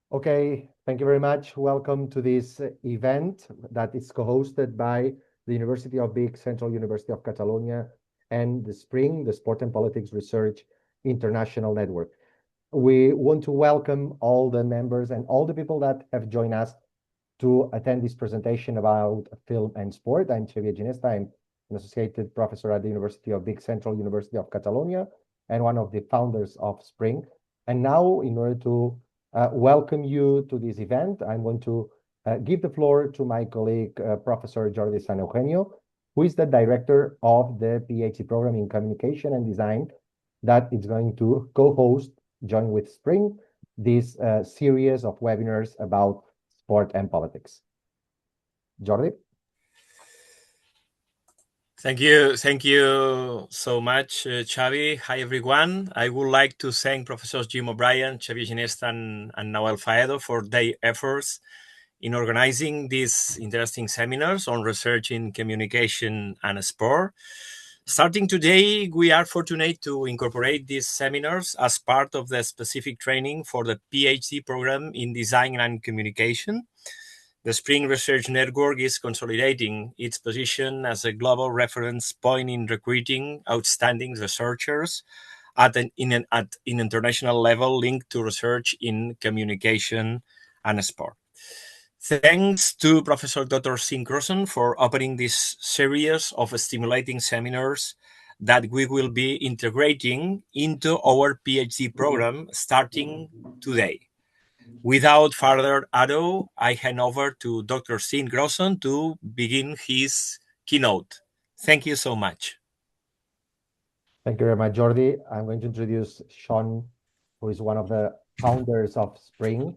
Okay, thank you very much. Welcome to this event that is co-hosted by the University of Vic, Central University of Catalonia, and the SPRING, the Sport and Politics Research International Network. We want to welcome all the members and all the people that have joined us to attend this presentation about film and sport. I'm Xavier Ginesta. I'm an associated professor at the University of Vic, Central University of Catalonia, and one of the founders of SPRING. And now, in order to welcome you to this event, I'm going to give the floor to my colleague, Professor Jordi San Eugenio, who is the director of the PhD program in Communication and Design that is going to co-host, join with SPRING, this series of webinars about sport and politics. Jordi? Thank you so much, Xavi. Hi, everyone. I would like to thank Professors Jim O'Brien, Xavier Ginesta, and Noel Faedo for their efforts in organizing these interesting seminars on research in communication and sport. Starting today, we are fortunate to incorporate these seminars as part of the specific training for the PhD program in Design and Communication. The SPRING Research Network is consolidating its position as a global reference point in recruiting outstanding researchers at an international level linked to research in communication and sport. Thanks to Professor Dr. Seán Crosson for opening this series of stimulating seminars that we will be integrating into our PhD program starting today. Without further ado, I hand over to Dr. Seán Crosson to begin his keynote. Thank you so much. Thank you very much, Jordi. I'm going to introduce Seán, who is one of the founders of SPRING.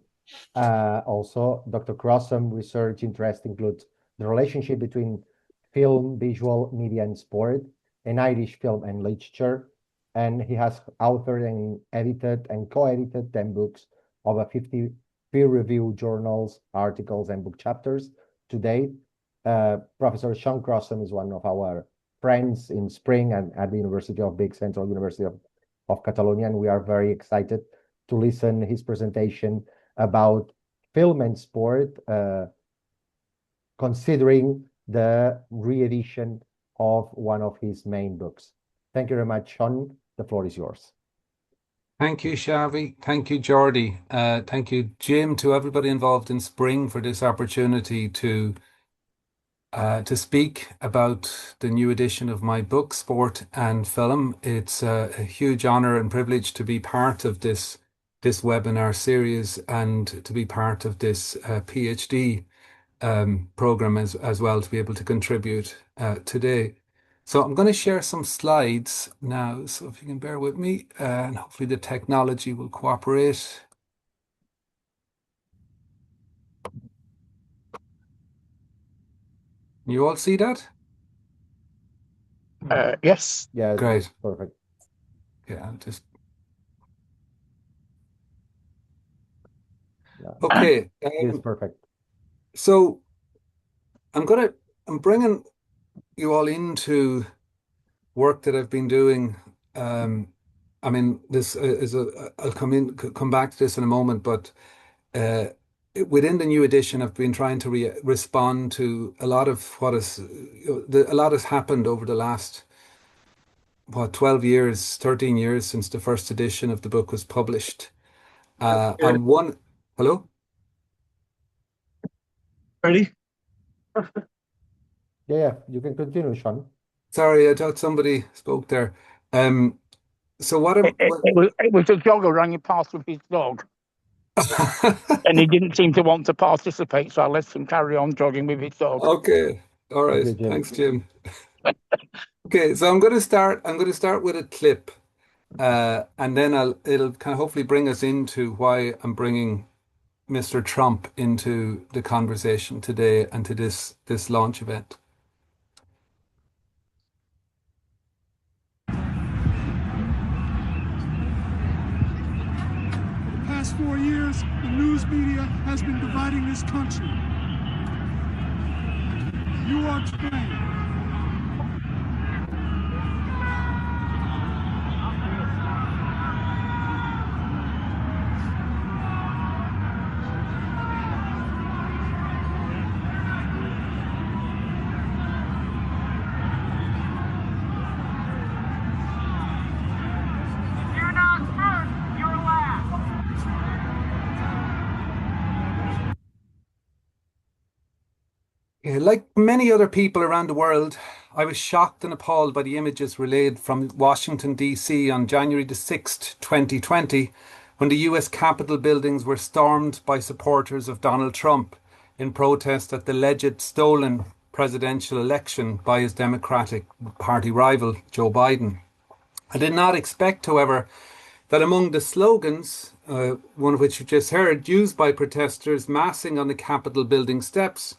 Also, Dr. Crosson research interest includes the relationship between film, visual, media, and sport, and Irish film and literature. And he has authored and edited and co-edited 10 books, over 50 peer-reviewed journals, articles, and book chapters. Today, Professor Seán Crosson is one of our friends in SPRING and at the University of Vic, Central University of Catalonia, and we are very excited to listen his presentation about film and sport, considering the re-edition of one of his main books. Thank you very much, Seán. The floor is yours. Thank you, Xavi. Thank you, Jordi. Thank you, Jim, to everybody involved in SPRING for this opportunity to speak about the new edition of my book, Sport and Film. It's a huge honor and privilege to be part of this webinar series and to be part of this PhD program as well, to be able to contribute today. So I'm going to share some slides now, so if you can bear with me, and hopefully the technology will cooperate. You all see that? Yes. Yeah, great. Perfect. Yeah, I'll just... Yeah. Okay. It's perfect. So I'm bringing you all into work that I've been doing. I mean, this is I'll come back to this in a moment, but within the new edition, I've been trying to respond to a lot of a lot has happened over the last 12 years, 13 years since the first edition of the book was published. And one, hello? Ready? Yeah, you can continue, Seán. Sorry, I thought somebody spoke there. So what? It was a jogger running past with his dog, and he didn't seem to want to participate, so I let him carry on jogging with his dog. Okay, all right. Thank you, Jim. Thanks, Jim. Okay, so I'm going to start with a clip, and then it'll kind of hopefully bring us into why I'm bringing Mr. Trump into the conversation today and to this launch event. For the past 4 years, the news media has been dividing this country. You are trained. Like many other people around the world, I was shocked and appalled by the images relayed from Washington, D.C. on January the 6th, 2020, when the US Capitol buildings were stormed by supporters of Donald Trump in protest at the alleged stolen presidential election by his Democratic Party rival, Joe Biden. I did not expect, however, that among the slogans, one of which you just heard, used by protesters massing on the Capitol building steps,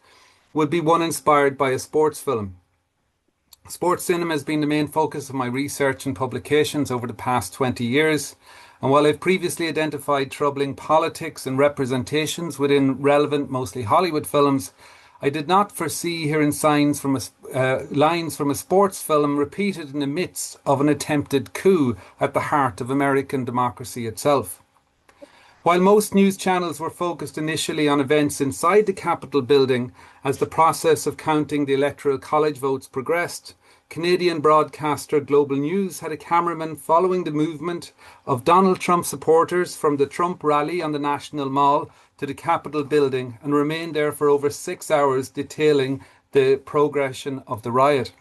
would be one inspired by a sports film. Sports cinema has been the main focus of my research and publications over the past 20 years, and while I've previously identified troubling politics and representations within relevant, mostly Hollywood films, I did not foresee hearing lines from a sports film repeated in the midst of an attempted coup at the heart of American democracy itself. While most news channels were focused initially on events inside the Capitol building as the process of counting the Electoral College votes progressed, Canadian broadcaster Global News had a cameraman following the movement of Donald Trump supporters from the Trump rally on the National Mall to the Capitol building and remained there for over 6 hours detailing the progression of the riot.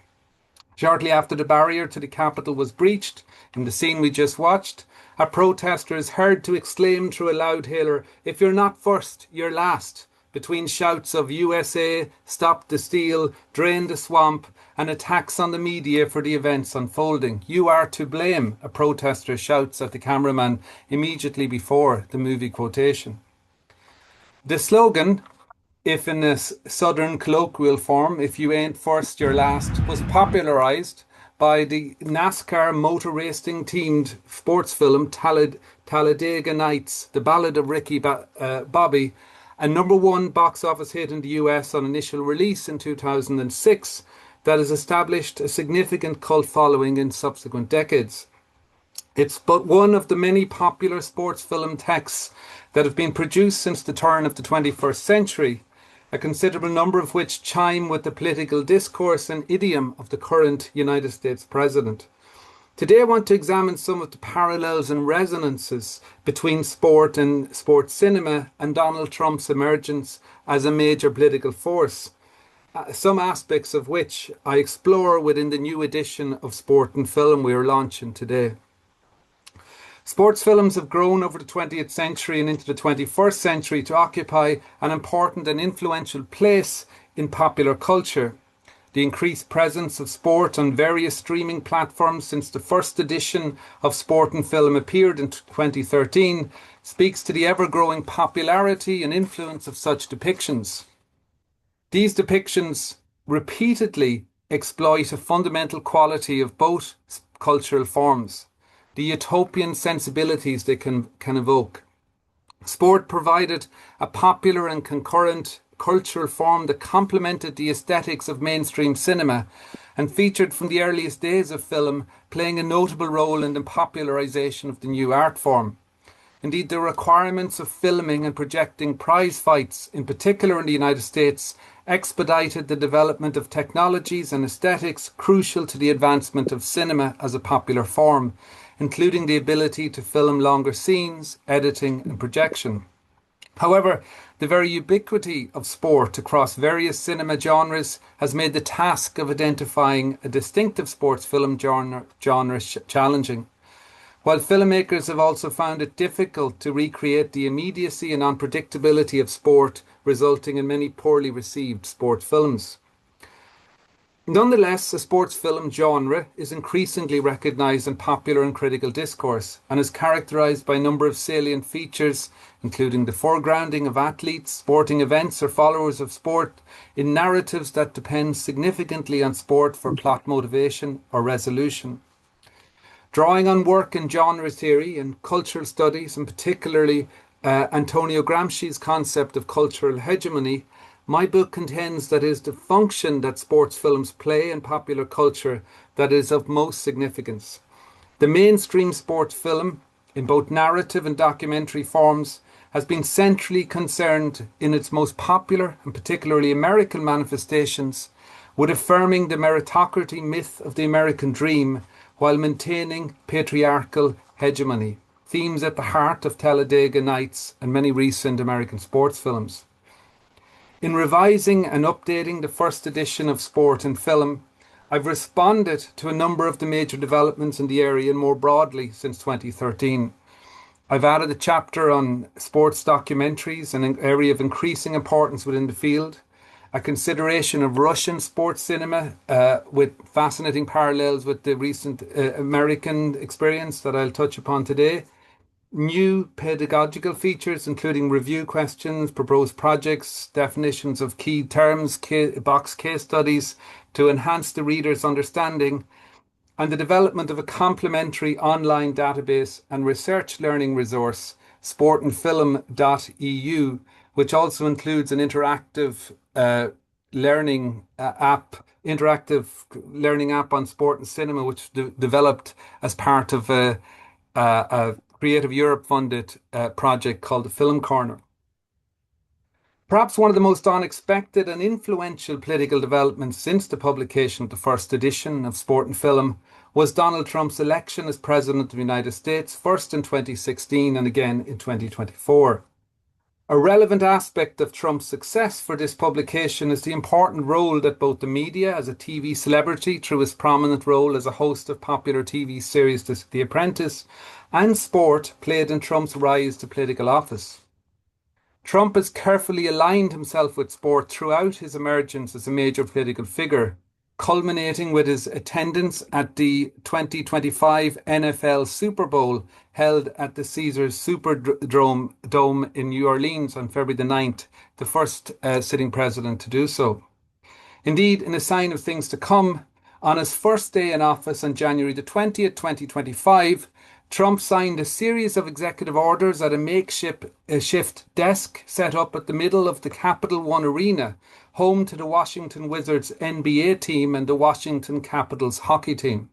Shortly after the barrier to the Capitol was breached, in the scene we just watched, a protester is heard to exclaim through a loudhailer, "If you're not first, you're last," between shouts of USA, "Stop the steal," "Drain the swamp," and attacks on the media for the events unfolding. "You are to blame," a protester shouts at the cameraman immediately before the movie quotation. The slogan, if in a southern colloquial form, "If you ain't first, you're last," was popularised by the NASCAR motor racing themed sports film Talladega Nights, The Ballad of Ricky Bobby, a #1 box office hit in the US on initial release in 2006 that has established a significant cult following in subsequent decades. It's but one of the many popular sports film texts that have been produced since the turn of the 21st century, a considerable number of which chime with the political discourse and idiom of the current United States president. Today I want to examine some of the parallels and resonances between sport and sports cinema and Donald Trump's emergence as a major political force, some aspects of which I explore within the new edition of Sport and Film we are launching today. Sports films have grown over the 20th century and into the 21st century to occupy an important and influential place in popular culture. The increased presence of sport on various streaming platforms since the first edition of Sport and Film appeared in 2013 speaks to the ever-growing popularity and influence of such depictions. These depictions repeatedly exploit a fundamental quality of both cultural forms, the utopian sensibilities they can evoke. Sport provided a popular and concurrent cultural form that complemented the aesthetics of mainstream cinema and featured from the earliest days of film, playing a notable role in the popularisation of the new art form. Indeed, the requirements of filming and projecting prize fights, in particular in the United States, expedited the development of technologies and aesthetics crucial to the advancement of cinema as a popular form, including the ability to film longer scenes, editing and projection. However, the very ubiquity of sport across various cinema genres has made the task of identifying a distinctive sports film genre challenging. While filmmakers have also found it difficult to recreate the immediacy and unpredictability of sport, resulting in many poorly received sports films. Nonetheless, the sports film genre is increasingly recognised and popular in critical discourse and is characterised by a number of salient features, including the foregrounding of athletes, sporting events or followers of sport in narratives that depend significantly on sport for plot motivation or resolution. Drawing on work in genre theory and cultural studies, and particularly Antonio Gramsci's concept of cultural hegemony, my book contends that it is the function that sports films play in popular culture that is of most significance. The mainstream sports film, in both narrative and documentary forms, has been centrally concerned in its most popular and particularly American manifestations with affirming the meritocracy myth of the American dream while maintaining patriarchal hegemony, themes at the heart of Talladega Nights and many recent American sports films. In revising and updating the first edition of Sport and Film, I've responded to a number of the major developments in the area and more broadly since 2013. I've added a chapter on sports documentaries, an area of increasing importance within the field, a consideration of Russian sports cinema with fascinating parallels with the recent American experience that I'll touch upon today, new pedagogical features including review questions, proposed projects, definitions of key terms, box case studies to enhance the reader's understanding, and the development of a complementary online database and research learning resource, sportandfilm.eu, which also includes an interactive learning app on sport and cinema, which developed as part of a Creative Europe funded project called the Film Corner. Perhaps one of the most unexpected and influential political developments since the publication of the first edition of Sport and Film was Donald Trump's election as President of the United States, first in 2016 and again in 2024. A relevant aspect of Trump's success for this publication is the important role that both the media, as a TV celebrity through his prominent role as a host of popular TV series The Apprentice, and sport played in Trump's rise to political office. Trump has carefully aligned himself with sport throughout his emergence as a major political figure, culminating with his attendance at the 2025 NFL Super Bowl held at the Caesars Superdome in New Orleans on February the 9th, the first sitting president to do so. Indeed, in a sign of things to come, on his first day in office on January the 20th, 2025, Trump signed a series of executive orders at a makeshift desk set up at the middle of the Capital One Arena, home to the Washington Wizards NBA team and the Washington Capitals hockey team.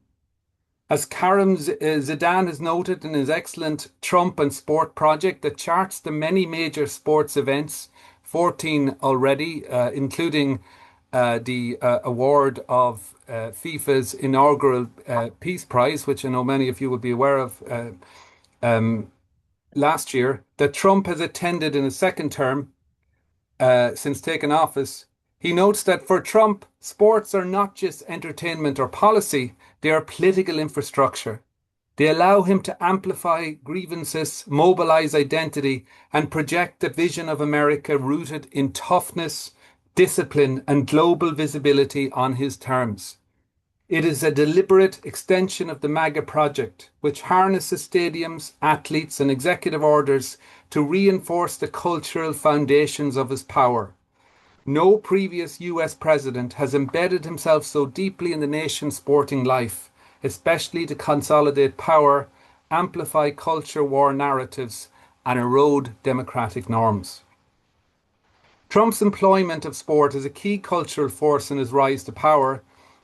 As Karim Zidan has noted in his excellent Trump and Sport project that charts the many major sports events, 14 already, including the award of FIFA's inaugural Peace Prize, which I know many of you will be aware of last year, that Trump has attended in his second term since taking office. He notes that for Trump, sports are not just entertainment or policy, they are political infrastructure. They allow him to amplify grievances, mobilize identity, and project a vision of America rooted in toughness, discipline, and global visibility on his terms. It is a deliberate extension of the MAGA project, which harnesses stadiums, athletes, and executive orders to reinforce the cultural foundations of his power. No previous US president has embedded himself so deeply in the nation's sporting life, especially to consolidate power, amplify culture war narratives, and erode democratic norms. Trump's employment of sport as a key cultural force in his rise to power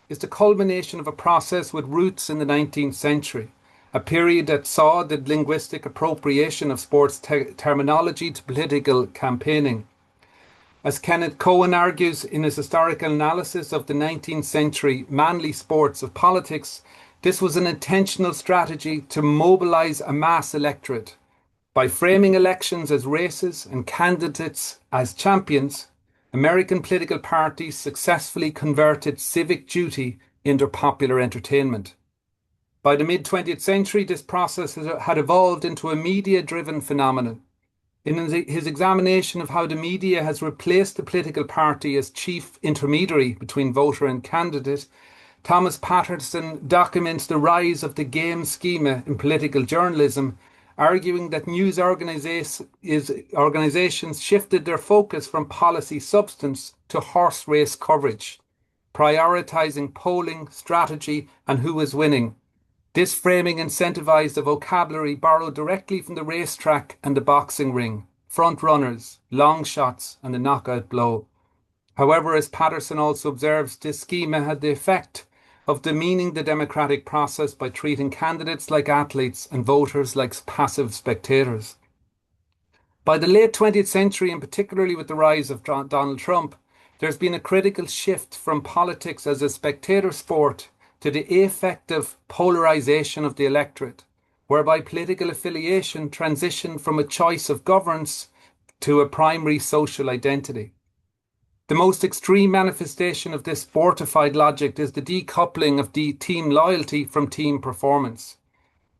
is the culmination of a process with roots in the 19th century, a period that saw the linguistic appropriation of sports terminology to political campaigning. As Kenneth Cohen argues in his historical analysis of the 19th century manly sports of politics, this was an intentional strategy to mobilize a mass electorate. By framing elections as races and candidates as champions, American political parties successfully converted civic duty into popular entertainment. By the mid-20th century, this process had evolved into a media-driven phenomenon. In his examination of how the media has replaced the political party as chief intermediary between voter and candidate, Thomas Patterson documents the rise of the game schema in political journalism, arguing that news organizations shifted their focus from policy substance to horse race coverage, prioritizing polling, strategy, and who is winning. This framing incentivized a vocabulary borrowed directly from the racetrack and the boxing ring, front runners, long shots, and the knockout blow. However, as Patterson also observes, this schema had the effect of demeaning the democratic process by treating candidates like athletes and voters like passive spectators. By the late 20th century, and particularly with the rise of Donald Trump, there's been a critical shift from politics as a spectator sport to the effective polarization of the electorate, whereby political affiliation transitioned from a choice of governance to a primary social identity. The most extreme manifestation of this fortified logic is the decoupling of team loyalty from team performance.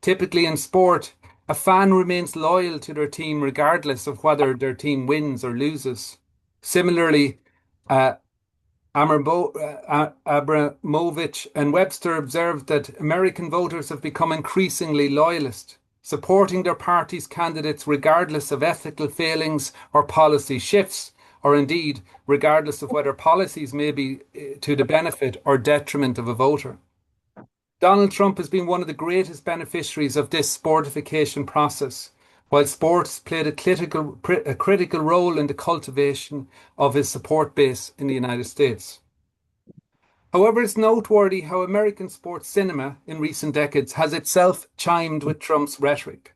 Typically in sport, a fan remains loyal to their team regardless of whether their team wins or loses. Similarly, Abramovich and Webster observed that American voters have become increasingly loyalist, supporting their party's candidates regardless of ethical failings or policy shifts, or indeed regardless of whether policies may be to the benefit or detriment of a voter. Donald Trump has been one of the greatest beneficiaries of this sportification process, while sports played a critical role in the cultivation of his support base in the United States. However, it's noteworthy how American sports cinema in recent decades has itself chimed with Trump's rhetoric.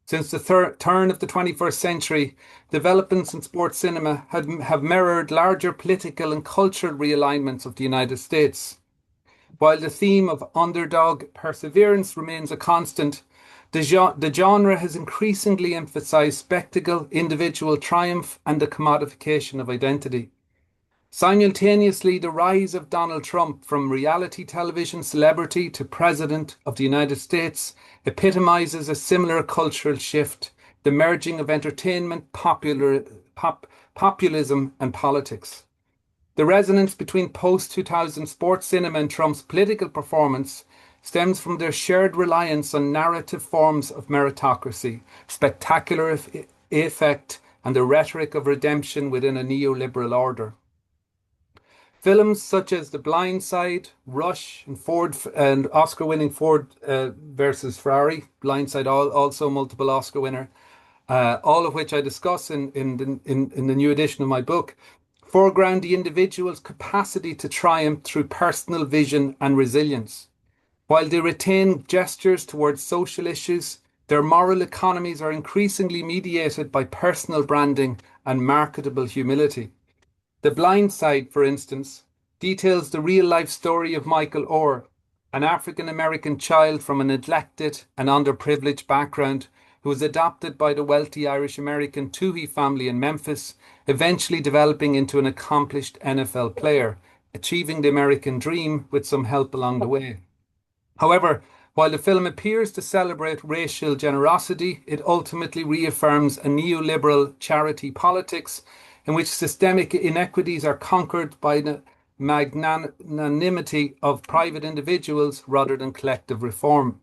Since the turn of the 21st century, developments in sports cinema have mirrored larger political and cultural realignments of the United States. While the theme of underdog perseverance remains a constant, the genre has increasingly emphasized spectacle, individual triumph, and the commodification of identity. Simultaneously, the rise of Donald Trump from reality television celebrity to President of the United States epitomizes a similar cultural shift, the merging of entertainment, populism, and politics. The resonance between post-2000 sports cinema and Trump's political performance stems from their shared reliance on narrative forms of meritocracy, spectacular effect, and the rhetoric of redemption within a neoliberal order. Films such as The Blind Side, Rush, and Oscar-winning Ford versus Ferrari, Blind Side also multiple Oscar winner, all of which I discuss in the new edition of my book, foreground the individual's capacity to triumph through personal vision and resilience. While they retain gestures towards social issues, their moral economies are increasingly mediated by personal branding and marketable humility. The Blind Side, for instance, details the real-life story of Michael Orr, an African-American child from a neglected and underprivileged background who was adopted by the wealthy Irish-American Toohey family in Memphis, eventually developing into an accomplished NFL player, achieving the American dream with some help along the way. However, while the film appears to celebrate racial generosity, it ultimately reaffirms a neoliberal charity politics in which systemic inequities are conquered by the magnanimity of private individuals rather than collective reform.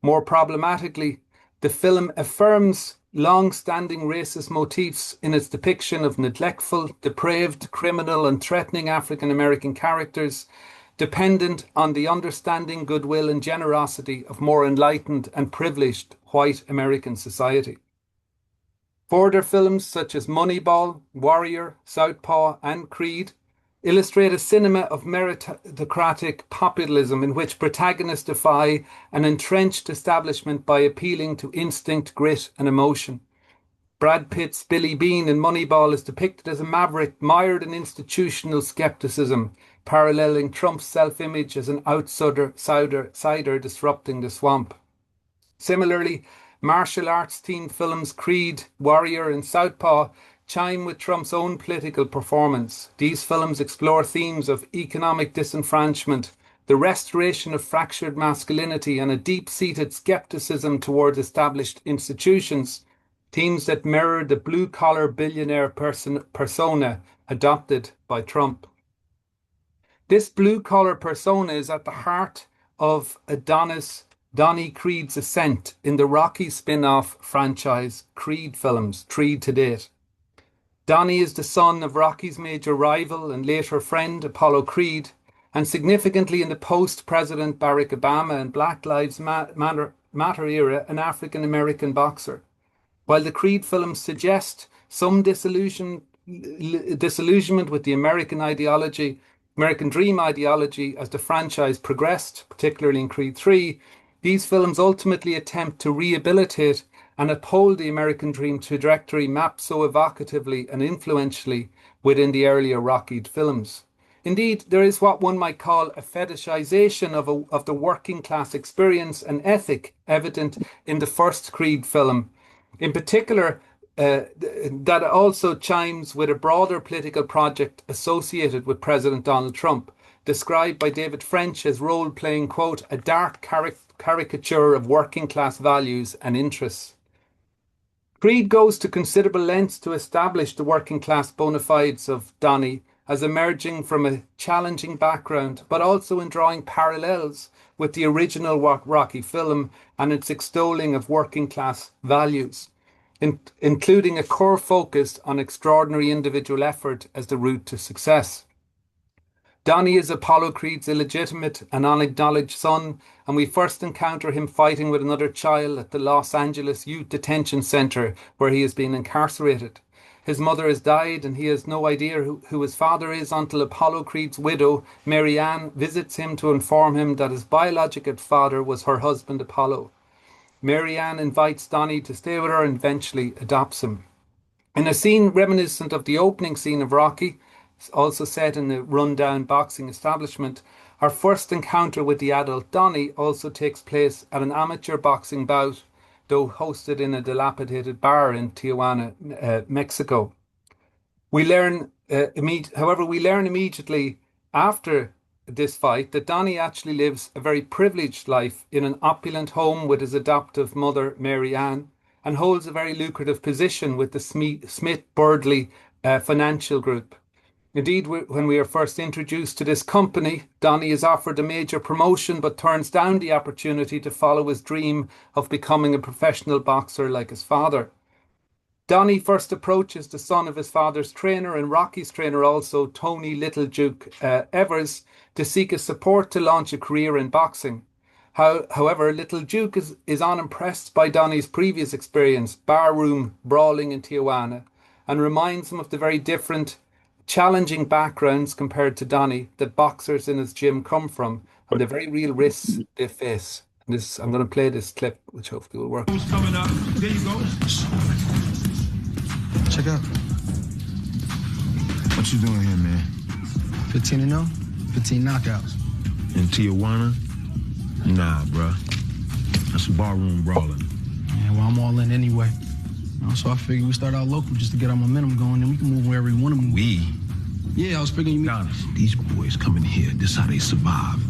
More problematically, the film affirms long-standing racist motifs in its depiction of neglectful, depraved, criminal, and threatening African-American characters, dependent on the understanding, goodwill, and generosity of more enlightened and privileged white American society. Further films such as Moneyball, Warrior, Southpaw, and Creed illustrate a cinema of meritocratic populism in which protagonists defy an entrenched establishment by appealing to instinct, grit, and emotion. Brad Pitt's Billy Bean in Moneyball is depicted as a maverick mired in institutional skepticism, paralleling Trump's self-image as an outsider disrupting the swamp. Similarly, martial arts-themed films Creed, Warrior, and Southpaw chime with Trump's own political performance. These films explore themes of economic disenfranchisement, the restoration of fractured masculinity, and a deep-seated skepticism towards established institutions, themes that mirror the blue-collar billionaire persona adopted by Trump. This blue-collar persona is at the heart of Donnie Creed's ascent in the Rocky spin-off franchise Creed films, Creed to date. Donnie is the son of Rocky's major rival and later friend Apollo Creed, and significantly in the post-President Barack Obama and Black Lives Matter era, an African-American boxer. While the Creed films suggest some disillusionment with the American dream ideology as the franchise progressed, particularly in Creed 3, these films ultimately attempt to rehabilitate and uphold the American dream trajectory mapped so evocatively and influentially within the earlier Rocky films. Indeed, there is what one might call a fetishization of the working class experience and ethic evident in the first Creed film. In particular, that also chimes with a broader political project associated with President Donald Trump, described by David French as role-playing, quote, a dark caricature of working-class values and interests. Creed goes to considerable lengths to establish the working-class bona fides of Donnie as emerging from a challenging background, but also in drawing parallels with the original Rocky film and its extolling of working-class values, including a core focus on extraordinary individual effort as the route to success. Donnie is Apollo Creed's illegitimate and unacknowledged son, and we first encounter him fighting with another child at the Los Angeles Youth Detention Center, where he has been incarcerated. His mother has died, and he has no idea who his father is until Apollo Creed's widow, Mary Ann, visits him to inform him that his biological father was her husband, Apollo. Mary Ann invites Donnie to stay with her and eventually adopts him. In a scene reminiscent of the opening scene of Rocky, also set in a rundown boxing establishment, our first encounter with the adult Donnie also takes place at an amateur boxing bout, though hosted in a dilapidated bar in Tijuana, Mexico. However, we learn immediately after this fight that Donnie actually lives a very privileged life in an opulent home with his adoptive mother, Mary Ann, and holds a very lucrative position with the Smith-Birdley financial group. Indeed, when we are first introduced to this company, Donnie is offered a major promotion but turns down the opportunity to follow his dream of becoming a professional boxer like his father. Donnie first approaches the son of his father's trainer and Rocky's trainer also, Tony Little Duke Evers, to seek his support to launch a career in boxing. However, Little Duke is unimpressed by Donnie's previous experience, barroom brawling in Tijuana, and reminds him of the very different challenging backgrounds compared to Donnie that boxers in his gym come from, and the very real risks they face. I'm going to play this clip, which hopefully will work. Who's coming up? There you go. Check out. What you doing here, man? 15-0, 15 knockouts. In Tijuana? Nah, bruh. That's barroom brawling. Yeah, well, I'm all in anyway. So I figured we start out local just to get our momentum going, and we can move wherever we want to move. We? Yeah, I was figuring you... Honest, these boys come in here, this is how they survive.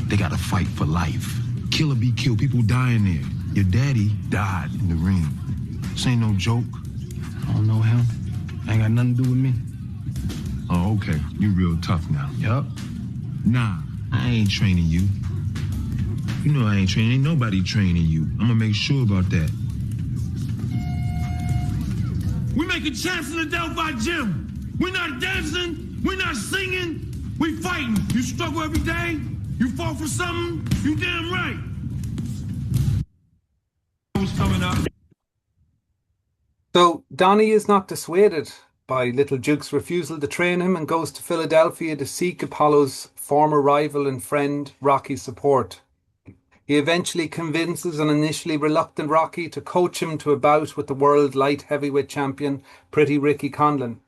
They gotta fight for life. Kill or be killed, people die in there. Your daddy died in the ring. This ain't no joke. I don't know him. Ain't got nothing to do with me. Oh, okay. You real tough now. Yup. Nah, I ain't training you. You know I ain't training. Ain't nobody training you. I'm gonna make sure about that. We making champs in the Delphi gym. We're not dancing. We're not singing. We fighting. You struggle every day. You fall for something. You damn right. Who's coming up? So Donnie is not dissuaded by Little Duke's refusal to train him and goes to Philadelphia to seek Apollo's former rival and friend Rocky's support. He eventually convinces an initially reluctant Rocky to coach him to a bout with the world light heavyweight champion, Pretty Ricky Conlan.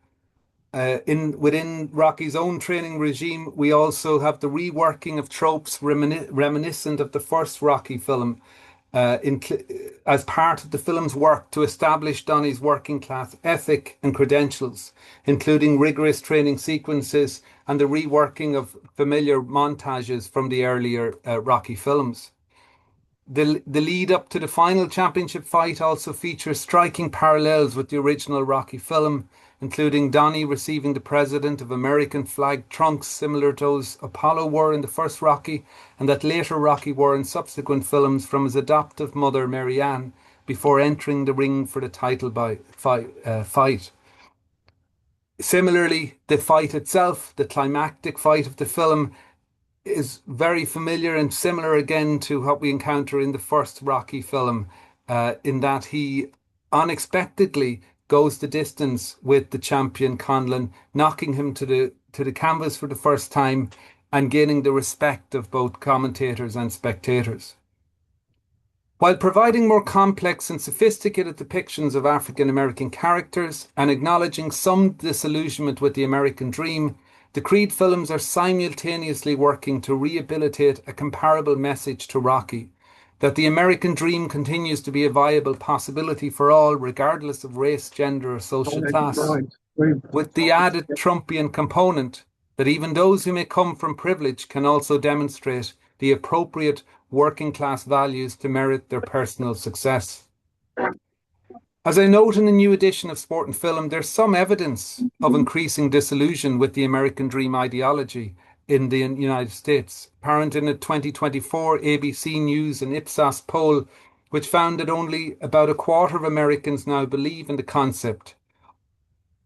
Within Rocky's own training regime, we also have the reworking of tropes reminiscent of the first Rocky film, as part of the film's work to establish Donnie's working class ethic and credentials, including rigorous training sequences and the reworking of familiar montages from the earlier Rocky films. The lead up to the final championship fight also features striking parallels with the original Rocky film, including Donnie receiving the President of American flag trunks similar to those Apollo wore in the first Rocky, and that later Rocky wore in subsequent films from his adoptive mother Mary Ann before entering the ring for the title fight. Similarly, the fight itself, the climactic fight of the film, is very familiar and similar again to what we encounter in the first Rocky film, in that he unexpectedly goes the distance with the champion Conlan, knocking him to the canvas for the first time and gaining the respect of both commentators and spectators. While providing more complex and sophisticated depictions of African American characters and acknowledging some disillusionment with the American dream, the Creed films are simultaneously working to rehabilitate a comparable message to Rocky, that the American dream continues to be a viable possibility for all, regardless of race, gender, or social class, with the added Trumpian component that even those who may come from privilege can also demonstrate the appropriate working class values to merit their personal success. As I note in a new edition of Sport and Film, there's some evidence of increasing disillusion with the American dream ideology in the United States, apparent in a 2024 ABC News and Ipsos poll, which found that only about a quarter of Americans now believe in the concept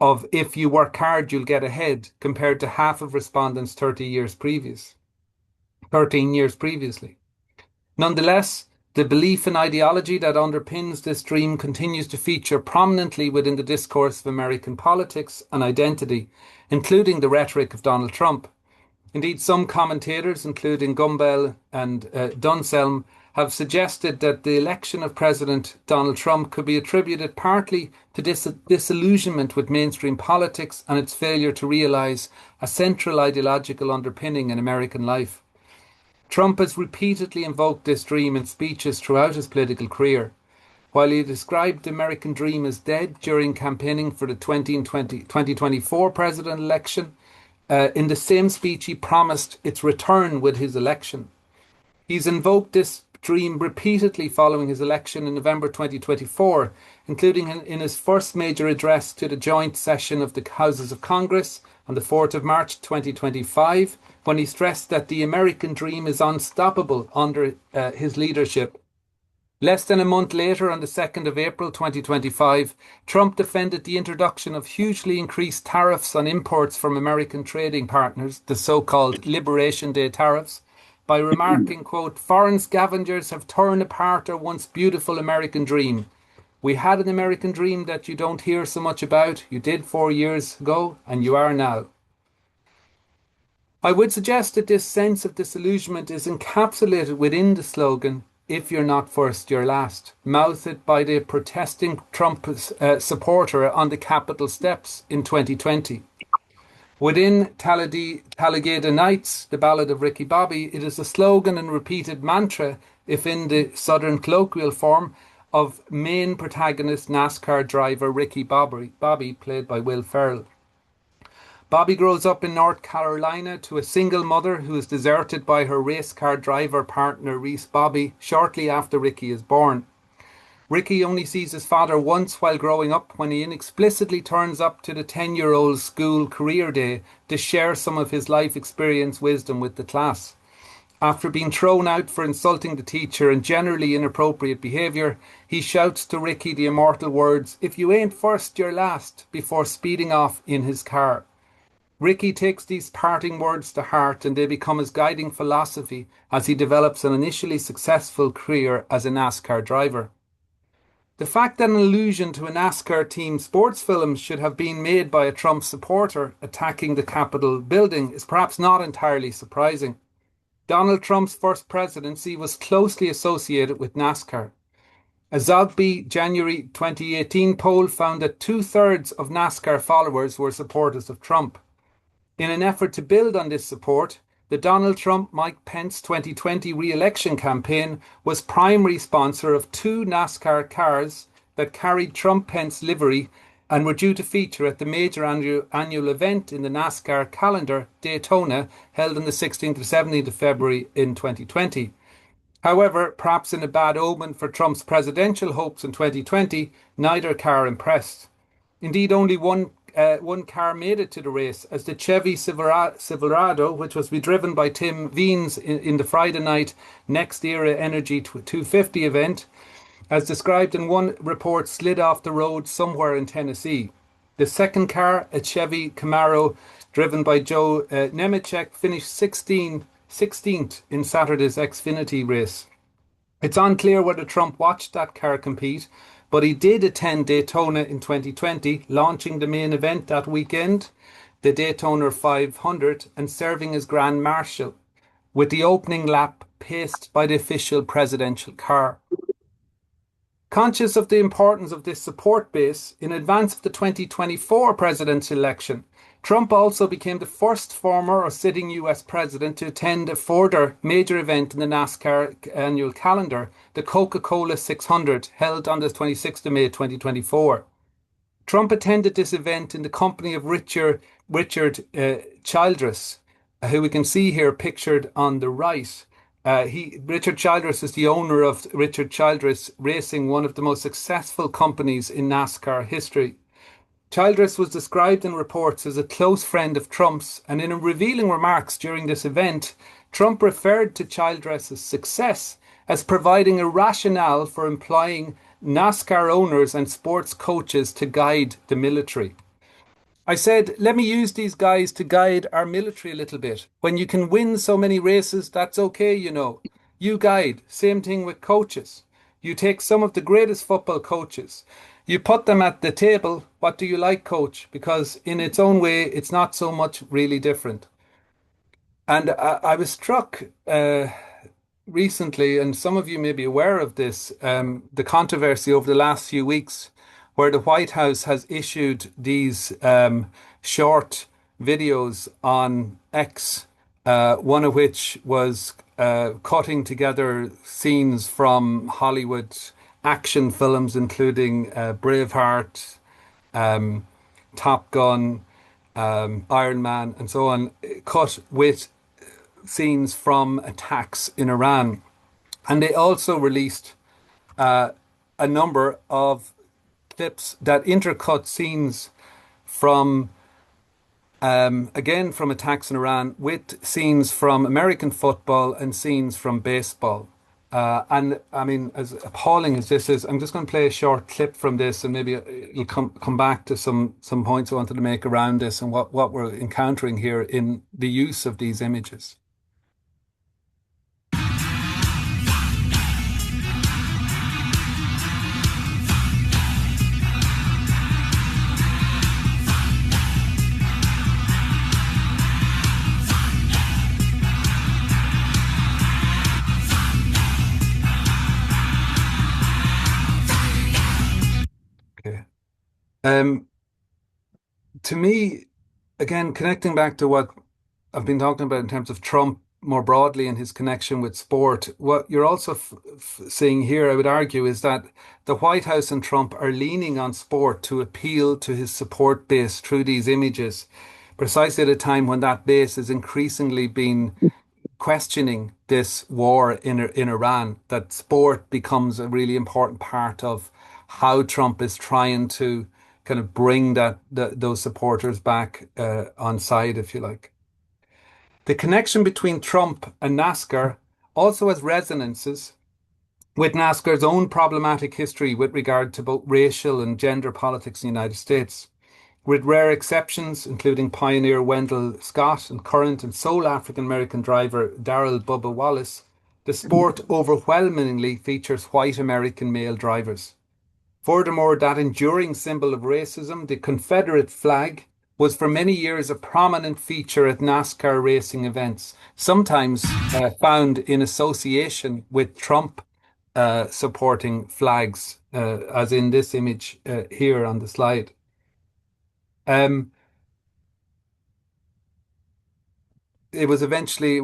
of if you work hard, you'll get ahead, compared to half of respondents 13 years previously. Nonetheless, the belief and ideology that underpins this dream continues to feature prominently within the discourse of American politics and identity, including the rhetoric of Donald Trump. Indeed, some commentators, including Gumbel and Dunselm, have suggested that the election of President Donald Trump could be attributed partly to disillusionment with mainstream politics and its failure to realise a central ideological underpinning in American life. Trump has repeatedly invoked this dream in speeches throughout his political career. While he described the American dream as dead during campaigning for the 2024 president election, in the same speech he promised its return with his election. He's invoked this dream repeatedly following his election in November 2024, including in his first major address to the joint session of the Houses of Congress on the 4th of March 2025, when he stressed that the American dream is unstoppable under his leadership. Less than a month later, on the 2nd of April 2025, Trump defended the introduction of hugely increased tariffs on imports from American trading partners, the so-called Liberation Day tariffs, by remarking, quote, "Foreign scavengers have torn apart our once beautiful American dream. We had an American dream that you don't hear so much about. You did 4 years ago, and you are now." I would suggest that this sense of disillusionment is encapsulated within the slogan, "If you're not first, you're last," mouthed by the protesting Trump supporter on the Capitol steps in 2020. Within Talladega Nights, the Ballad of Ricky Bobby, it is a slogan and repeated mantra, if in the Southern colloquial form, of main protagonist NASCAR driver Ricky Bobby, played by Will Ferrell. Bobby grows up in North Carolina to a single mother who is deserted by her race car driver partner Reese Bobby shortly after Ricky is born. Ricky only sees his father once while growing up, when he inexplicitly turns up to the 10-year-old school career day to share some of his life experience wisdom with the class. After being thrown out for insulting the teacher and generally inappropriate behaviour, he shouts to Ricky the immortal words, "If you ain't first, you're last," before speeding off in his car. Ricky takes these parting words to heart, and they become his guiding philosophy as he develops an initially successful career as a NASCAR driver. The fact that an allusion to a NASCAR team sports film should have been made by a Trump supporter attacking the Capitol building is perhaps not entirely surprising. Donald Trump's first presidency was closely associated with NASCAR. A Zogby January 2018 poll found that 2/3 of NASCAR followers were supporters of Trump. In an effort to build on this support, the Donald Trump-Mike Pence 2020 re-election campaign was primary sponsor of 2 NASCAR cars that carried Trump-Pence livery and were due to feature at the major annual event in the NASCAR calendar, Daytona, held on the 16th to 17th of February in 2020. However, perhaps in a bad omen for Trump's presidential hopes in 2020, neither car impressed. Indeed, only one car made it to the race, as the Chevy Silverado, which was to be driven by Tim Veens in the Friday night Next Era Energy 250 event, as described in one report, slid off the road somewhere in Tennessee. The second car, a Chevy Camaro driven by Joe Nemechek, finished 16th in Saturday's Xfinity race. It's unclear whether Trump watched that car compete, but he did attend Daytona in 2020, launching the main event that weekend, the Daytona 500, and serving as Grand Marshal, with the opening lap paced by the official presidential car. Conscious of the importance of this support base, in advance of the 2024 presidential election, Trump also became the first former or sitting US president to attend a further major event in the NASCAR annual calendar, the Coca-Cola 600, held on the 26th of May 2024. Trump attended this event in the company of Richard Childress, who we can see here pictured on the right. Richard Childress is the owner of Richard Childress Racing, one of the most successful companies in NASCAR history. Childress was described in reports as a close friend of Trump's, and in revealing remarks during this event, Trump referred to Childress's success as providing a rationale for employing NASCAR owners and sports coaches to guide the military. I said, let me use these guys to guide our military a little bit. When you can win so many races, that's okay, you know. You guide. Same thing with coaches. You take some of the greatest football coaches. You put them at the table. What do you like, coach? Because in its own way, it's not so much really different. And I was struck recently, and some of you may be aware of this, the controversy over the last few weeks where the White House has issued these short videos on X, one of which was cutting together scenes from Hollywood action films, including Braveheart, Top Gun, Iron Man, and so on, cut with scenes from attacks in Iran. And they also released a number of clips that intercut scenes from, again, from attacks in Iran with scenes from American football and scenes from baseball. And I mean, as appalling as this is, I'm just going to play a short clip from this, and maybe you'll come back to some points I wanted to make around this and what we're encountering here in the use of these images. To me, again, connecting back to what I've been talking about in terms of Trump more broadly and his connection with sport, what you're also seeing here, I would argue, is that the White House and Trump are leaning on sport to appeal to his support base through these images, precisely at a time when that base is increasingly being questioning this war in Iran, that sport becomes a really important part of how Trump is trying to kind of bring those supporters back on side, if you like. The connection between Trump and NASCAR also has resonances with NASCAR's own problematic history with regard to both racial and gender politics in the United States. With rare exceptions, including pioneer Wendell Scott and current and sole African-American driver Darrell Bubba Wallace, the sport overwhelmingly features white American male drivers. Furthermore, that enduring symbol of racism, the Confederate flag, was for many years a prominent feature at NASCAR racing events, sometimes found in association with Trump supporting flags, as in this image here on the slide. It was eventually,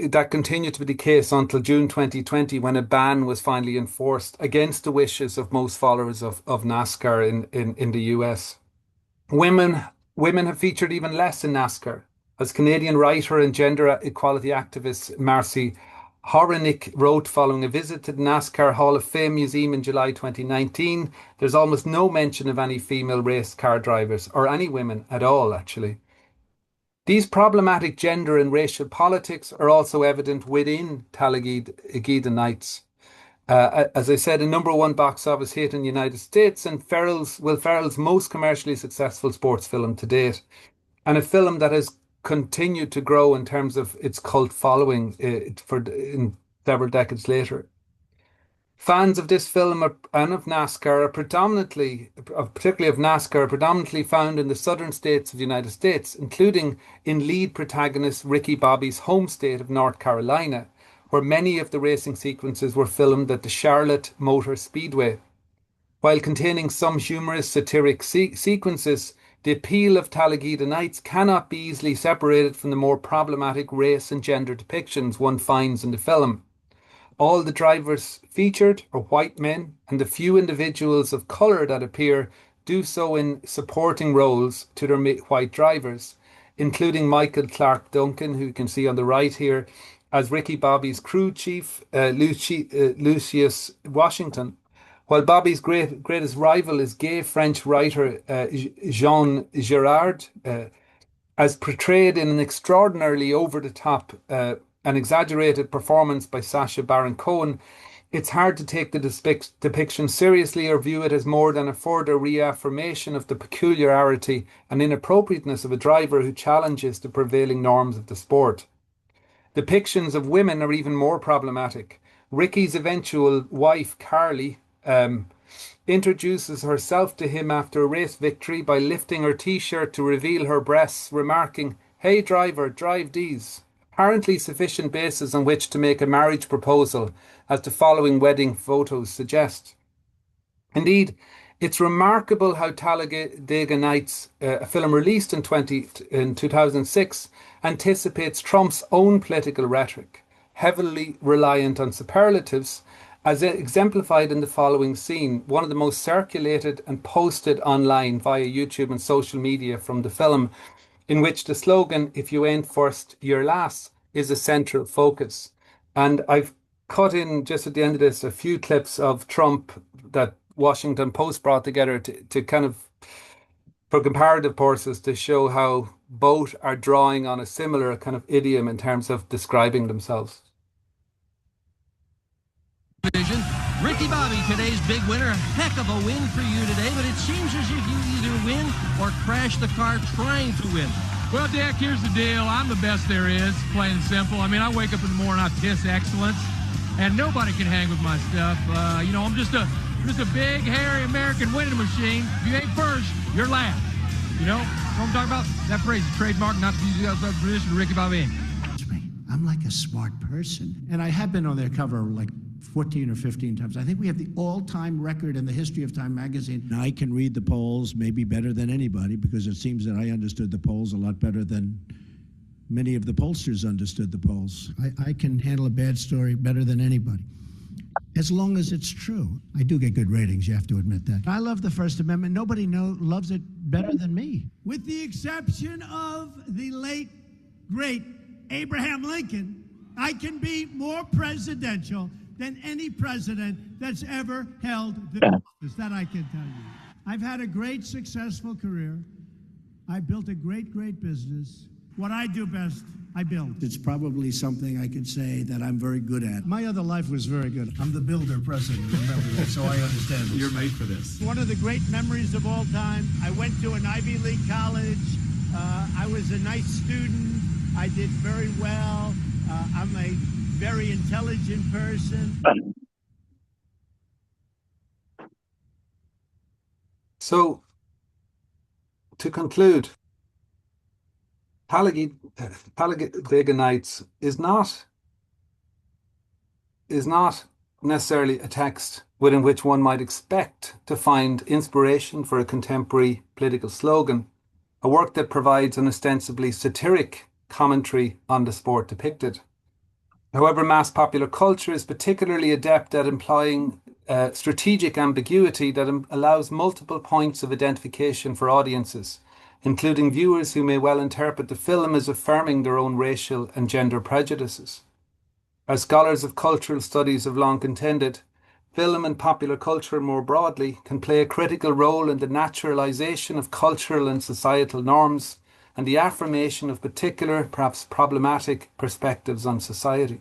that continued to be the case until June 2020, when a ban was finally enforced against the wishes of most followers of NASCAR in the US. Women have featured even less in NASCAR. As Canadian writer and gender equality activist Marcy Horenick wrote following a visit to the NASCAR Hall of Fame Museum in July 2019, there's almost no mention of any female race car drivers, or any women at all, actually. These problematic gender and racial politics are also evident within Talladega Nights. As I said, a #1 box office hit in the United States, and Ferrell's most commercially successful sports film to date, and a film that has continued to grow in terms of its cult following in several decades later. Fans of this film and of NASCAR are particularly of NASCAR, predominantly found in the southern states of the United States, including in lead protagonist Ricky Bobby's home state of North Carolina, where many of the racing sequences were filmed at the Charlotte Motor Speedway. While containing some humorous satiric sequences, The appeal of Talagida Nights cannot be easily separated from the more problematic race and gender depictions one finds in the film. All the drivers featured are white men, and the few individuals of colour that appear do so in supporting roles to their white drivers, including Michael Clark Duncan, who you can see on the right here, as Ricky Bobby's crew chief, Lucius Washington, while Bobby's greatest rival is gay French writer Jean Girard, as portrayed in an extraordinarily over-the-top and exaggerated performance by Sacha Baron Cohen. It's hard to take the depiction seriously or view it as more than a further reaffirmation of the peculiarity and inappropriateness of a driver who challenges the prevailing norms of the sport. Depictions of women are even more problematic. Ricky's eventual wife, Carly, introduces herself to him after a race victory by lifting her t-shirt to reveal her breasts, remarking, "Hey driver, drive these." Apparently sufficient basis on which to make a marriage proposal, as the following wedding photos suggest. Indeed, it's remarkable how Talladega Nights, a film released in 2006, anticipates Trump's own political rhetoric, heavily reliant on superlatives, as exemplified in the following scene, one of the most circulated and posted online via YouTube and social media from the film, in which the slogan, "If you ain't first, you're last," is a central focus. And I've cut in, just at the end of this, a few clips of Trump that Washington Post brought together to kind of, for comparative purposes, to show how both are drawing on a similar kind of idiom in terms of describing themselves. Ricky Bobby, today's big winner. A heck of a win for you today, but it seems as if you either win or crash the car trying to win. Well, Dick, here's the deal. I'm the best there is, plain and simple. I mean, I wake up in the morning, I piss excellence, and nobody can hang with my stuff. I'm just a big, hairy American winning machine. If you ain't first, you're last. You know what I'm talking about? That phrase is trademark, not to use outside position to Ricky Bobby. I'm like a smart person, and I have been on their cover like 14 or 15 times. I think we have the all-time record in the history of Time magazine. I can read the polls maybe better than anybody, because it seems that I understood the polls a lot better than many of the pollsters understood the polls. I can handle a bad story better than anybody, as long as it's true. I do get good ratings, you have to admit that. I love the First Amendment. Nobody loves it better than me. With the exception of the late, great Abraham Lincoln, I can be more presidential than any president that's ever held the office. That I can tell you. I've had a great, successful career. I built a great, great business. What I do best, I build. It's probably something I could say that I'm very good at. My other life was very good. I'm the builder president, remember that, so I understand this. You're made for this. One of the great memories of all time. I went to an Ivy League college. I was a nice student. I did very well. I'm a very intelligent person. So, to conclude, Talladega Nights is not necessarily a text within which one might expect to find inspiration for a contemporary political slogan, a work that provides an ostensibly satiric commentary on the sport depicted. However, mass popular culture is particularly adept at employing strategic ambiguity that allows multiple points of identification for audiences, including viewers who may well interpret the film as affirming their own racial and gender prejudices. As scholars of cultural studies have long contended, film and popular culture more broadly can play a critical role in the naturalization of cultural and societal norms and the affirmation of particular, perhaps problematic, perspectives on society.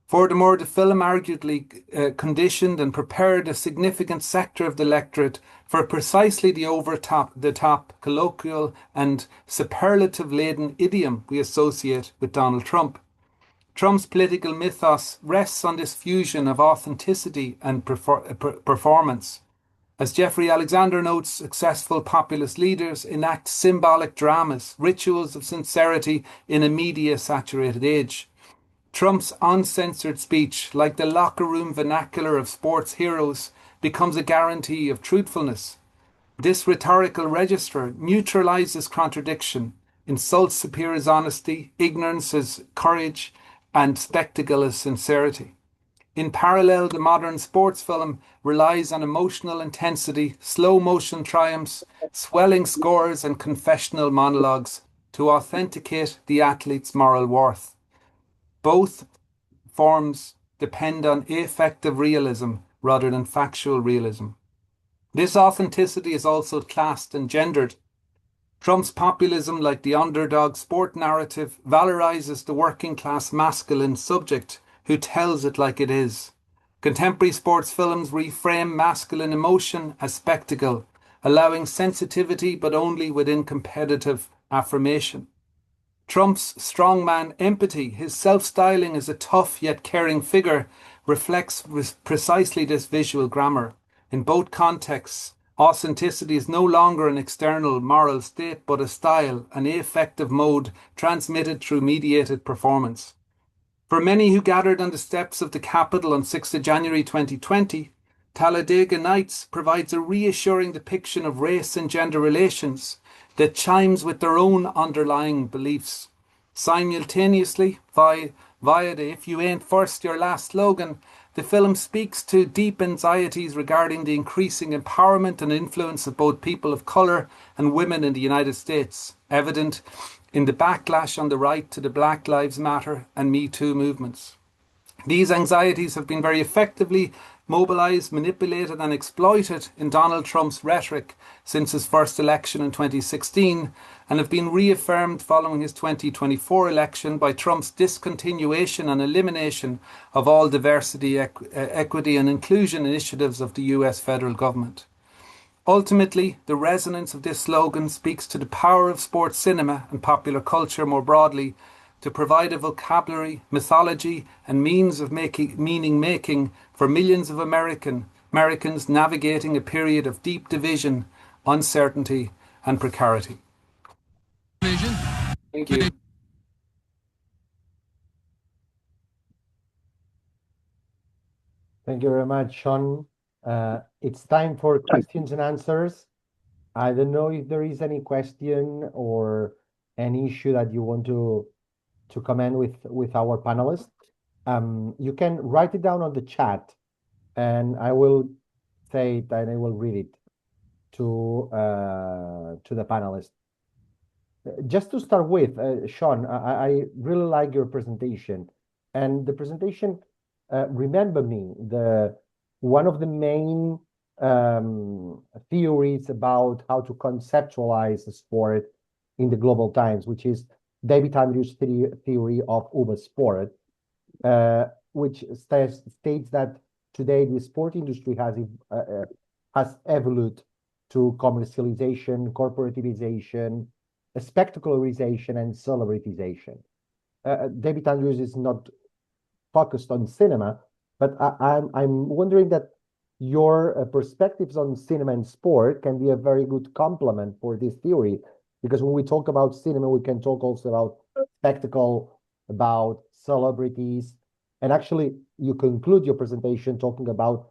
Furthermore, the film arguably conditioned and prepared a significant sector of the electorate for precisely the over-the-top, colloquial and superlative-laden idiom we associate with Donald Trump. Trump's political mythos rests on this fusion of authenticity and performance. As Jeffrey Alexander notes, successful populist leaders enact symbolic dramas, rituals of sincerity in a media-saturated age. Trump's uncensored speech, like the locker room vernacular of sports heroes, becomes a guarantee of truthfulness. This rhetorical register neutralizes contradiction, insults superior's honesty, ignorance as courage, and spectacle as sincerity. In parallel, the modern sports film relies on emotional intensity, slow motion triumphs, swelling scores, and confessional monologues to authenticate the athlete's moral worth. Both forms depend on affective realism rather than factual realism. This authenticity is also classed and gendered. Trump's populism, like the underdog sport narrative, valorizes the working class masculine subject who tells it like it is. Contemporary sports films reframe masculine emotion as spectacle, allowing sensitivity but only within competitive affirmation. Trump's strongman empathy, his self-styling as a tough yet caring figure, reflects precisely this visual grammar. In both contexts, authenticity is no longer an external moral state, but a style, an affective mode transmitted through mediated performance. For many who gathered on the steps of the Capitol on 6th of January 2020, Talladega Nights provides a reassuring depiction of race and gender relations that chimes with their own underlying beliefs. Simultaneously, via the "If you ain't first, you're last" slogan, the film speaks to deep anxieties regarding the increasing empowerment and influence of both people of colour and women in the United States, evident in the backlash on the right to the Black Lives Matter and Me Too movements. These anxieties have been very effectively mobilised, manipulated and exploited in Donald Trump's rhetoric since his first election in 2016 and have been reaffirmed following his 2024 election by Trump's discontinuation and elimination of all diversity, equity and inclusion initiatives of the US federal government. Ultimately, the resonance of this slogan speaks to the power of sports cinema and popular culture more broadly to provide a vocabulary, mythology and means of meaning-making for millions of Americans navigating a period of deep division, uncertainty and precarity. Thank you. Thank you very much, Sean. It's time for questions and answers. I don't know if there is any question or any issue that you want to comment with our panelists. You can write it down on the chat, and I will say it and I will read it to the panelists. Just to start with, Sean, I really like your presentation, and the presentation remember me one of the main theories about how to conceptualize the sport in the global times, which is David Andrews' theory of Uber sport, which states that today the sport industry has evolved to commercialization, corporativization, spectacularization, and celebritization. David Andrews is not focused on cinema, but I'm wondering that your perspectives on cinema and sport can be a very good complement for this theory, because when we talk about cinema, we can talk also about spectacle, about celebrities, and actually you conclude your presentation talking about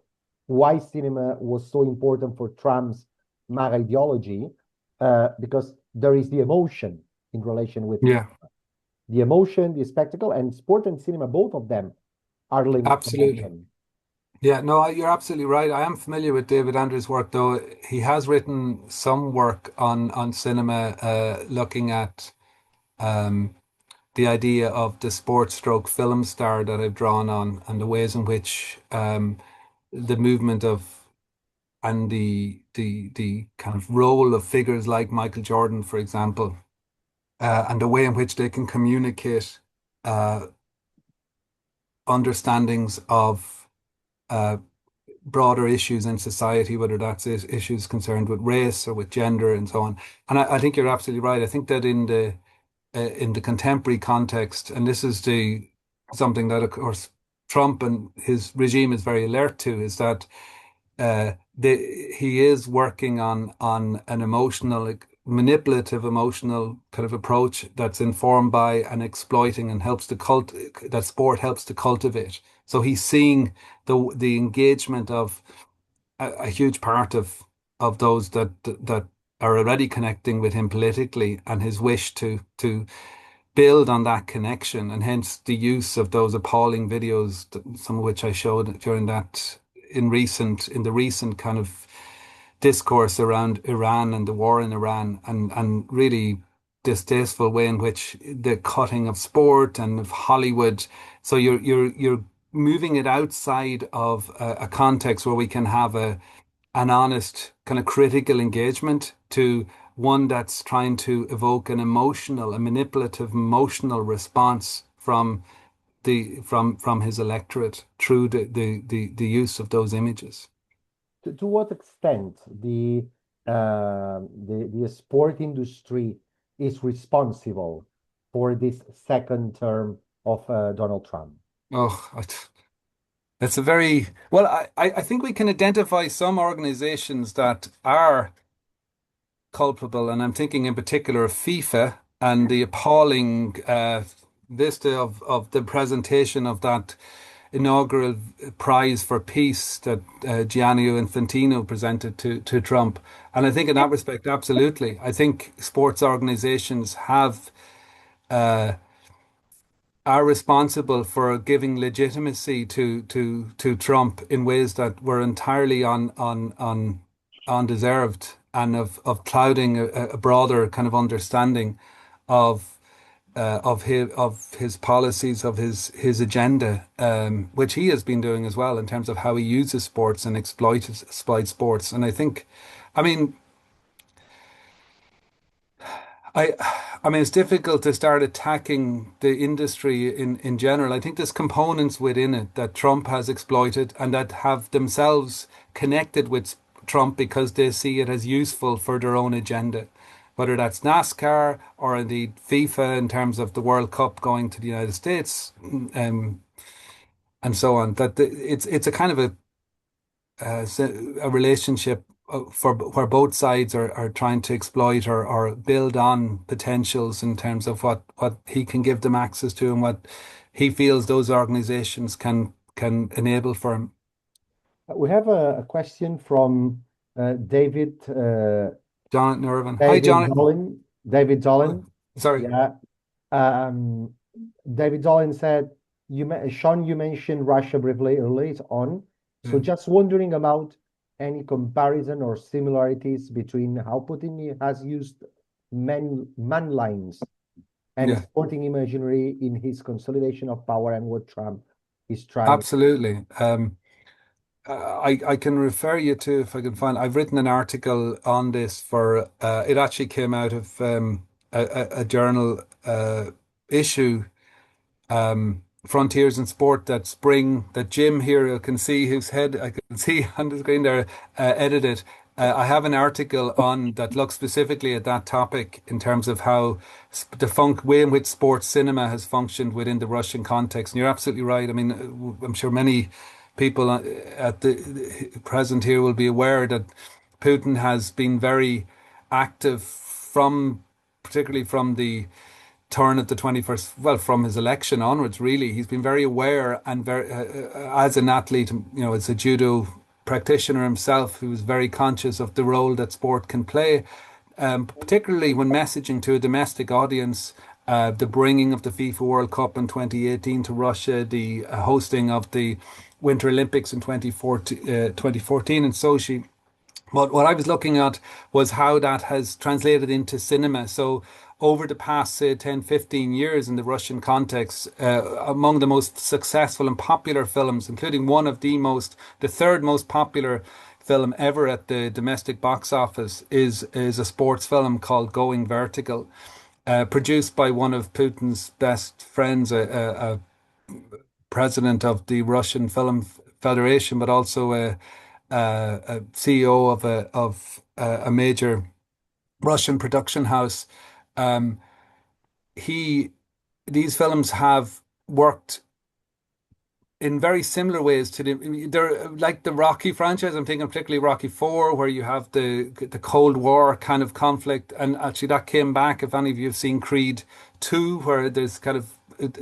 why cinema was so important for Trump's MAGA ideology, because there is the emotion in relation with the emotion, the spectacle, and sport and cinema, both of them are linked. Absolutely. Yeah, no, you're absolutely right. I am familiar with David Andrews' work, though. He has written some work on cinema, looking at the idea of the sports stroke film star that I've drawn on, and the ways in which the movement of and the kind of role of figures like Michael Jordan, for example, and the way in which they can communicate understandings of broader issues in society, whether that's issues concerned with race or with gender and so on. And I think you're absolutely right. I think that in the contemporary context, and this is something that, of course, Trump and his regime is very alert to, is that he is working on an emotional, manipulative emotional kind of approach that's informed by and exploiting and that sport helps to cultivate. So he's seeing the engagement of a huge part of of those that are already connecting with him politically, and his wish to build on that connection, and hence the use of those appalling videos, some of which I showed during that in the recent kind of discourse around Iran and the war in Iran, and really distasteful way in which the cutting of sport and of Hollywood. So you're moving it outside of a context where we can have an honest kind of critical engagement to one that's trying to evoke a manipulative emotional response from his electorate through the use of those images. To what extent the sport industry is responsible for this second term of Donald Trump? Oh, that's a very well. I think we can identify some organizations that are culpable, and I'm thinking in particular of FIFA and the appalling vista of the presentation of that inaugural prize for peace that Gianni Infantino presented to Trump. And I think in that respect, absolutely. I think sports organizations are responsible for giving legitimacy to Trump in ways that were entirely undeserved, and of clouding a broader kind of understanding of his policies, of his agenda, which he has been doing as well in terms of how he uses sports and exploits sports. And I think, I mean, it's difficult to start attacking the industry in general. I think there's components within it that Trump has exploited and that have themselves connected with Trump because they see it as useful for their own agenda, whether that's NASCAR or indeed FIFA in terms of the World Cup going to the United States, and so on. That it's a kind of a relationship where both sides are trying to exploit or build on potentials in terms of what he can give them access to and what he feels those organizations can enable for him. We have a question from David Jonathan Irvin. David Hi, Jonathan. Dolan. David Dolan. Sorry. Yeah. David Dolan said, Sean, you mentioned Russia briefly earlier on. So just wondering about any comparison or similarities between how Putin has used man lines and sporting imagery in his consolidation of power and what Trump is trying. Absolutely. I can refer you to, if I can find, I've written an article on this for, it actually came out of a journal issue, Frontiers in Sport, that Jim here can see, whose head I can see on the screen there, edited. I have an article on that looks specifically at that topic in terms of how the way in which sports cinema has functioned within the Russian context. And you're absolutely right. I mean, I'm sure many people at the present here will be aware that Putin has been very active particularly from the turn of the 21st, well, from his election onwards, really. He's been very aware and very, as an athlete, as a judo practitioner himself, who was very conscious of the role that sport can play, particularly when messaging to a domestic audience. The bringing of the FIFA World Cup in 2018 to Russia, the hosting of the Winter Olympics in 2014 in Sochi. But what I was looking at was how that has translated into cinema. So over the past, say, 10, 15 years in the Russian context, among the most successful and popular films, including one of the third most popular film ever at the domestic box office, is a sports film called Going Vertical, produced by one of Putin's best friends, a president of the Russian Film Federation, but also a CEO of a major Russian production house. These films have worked in very similar ways to they're like the Rocky franchise. I'm thinking particularly Rocky IV, where you have the Cold War kind of conflict, and actually that came back. If any of you have seen Creed II, where there's kind of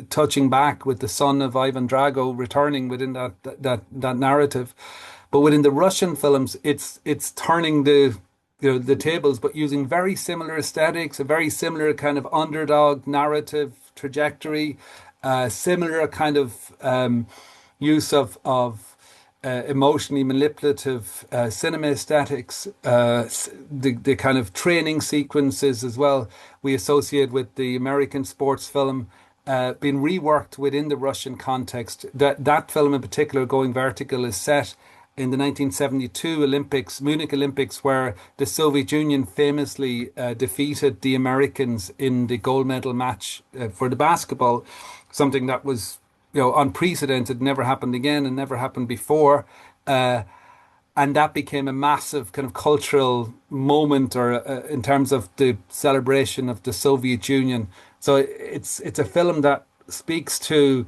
touching back with the son of Ivan Drago returning within that narrative. But within the Russian films, it's turning the tables, but using very similar aesthetics, a very similar kind of underdog narrative trajectory, similar kind of use of emotionally manipulative cinema aesthetics, the kind of training sequences as well we associate with the American sports film, being reworked within the Russian context. That film in particular, Going Vertical, is set in the 1972 Olympics, Munich Olympics, where the Soviet Union famously defeated the Americans in the gold medal match for the basketball, something that was unprecedented, never happened again and never happened before. And that became a massive kind of cultural moment, or in terms of the celebration of the Soviet Union. So it's a film that speaks to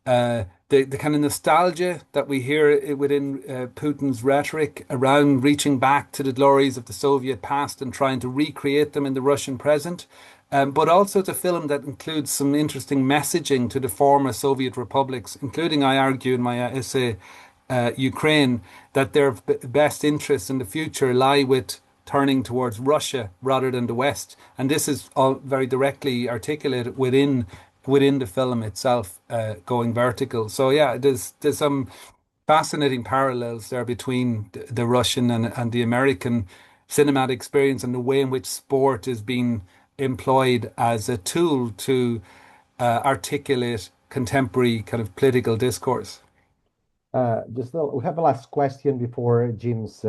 the kind of nostalgia that we hear within Putin's rhetoric around reaching back to the glories of the Soviet past and trying to recreate them in the Russian present. But also it's a film that includes some interesting messaging to the former Soviet republics, including, I argue in my essay, Ukraine, that their best interests in the future lie with turning towards Russia rather than the West. And this is all very directly articulated within the film itself, Going Vertical. So yeah, there's some fascinating parallels there between the Russian and the American cinematic experience, and the way in which sport is being employed as a tool to articulate contemporary kind of political discourse. We have a last question before Jim's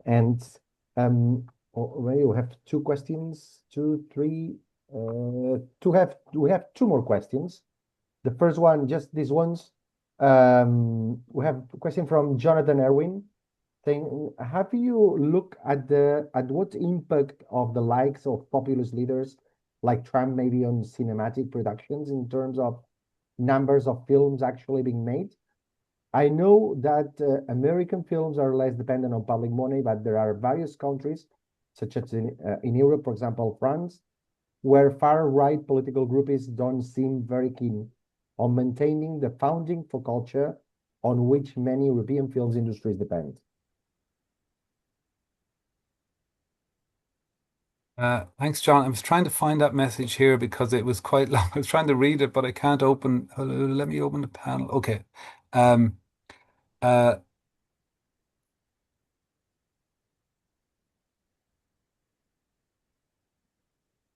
ends. Maybe we have two questions, two, three. We have two more questions. The first one, just these ones. We have a question from Jonathan Erwin saying, have you looked at what impact of the likes of populist leaders like Trump maybe on cinematic productions in terms of numbers of films actually being made? I know that American films are less dependent on public money, but there are various countries, such as in Europe, for example, France, where far-right political groups don't seem very keen on maintaining the founding for culture on which many European films industries depend. Thanks, John. I was trying to find that message here because it was quite long. I was trying to read it, but I can't open. Let me open the panel. Okay. Uh,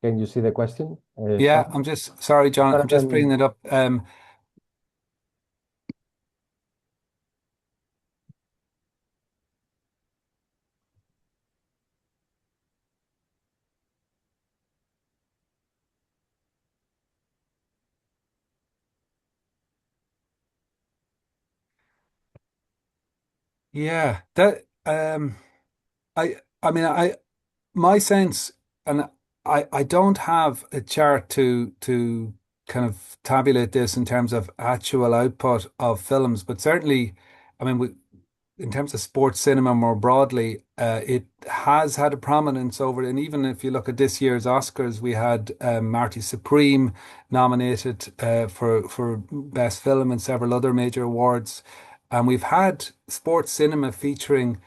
Can you see the question? yeah, I'm just sorry, John. I'm just bringing it up. Yeah, that I mean my sense, and I don't have a chart to kind of tabulate this in terms of actual output of films, but certainly, I mean, in terms of sports cinema more broadly, it has had a prominence over, and even if you look at this year's Oscars, we had Marty Supreme nominated for Best Film and several other major awards. And we've had sports cinema featuring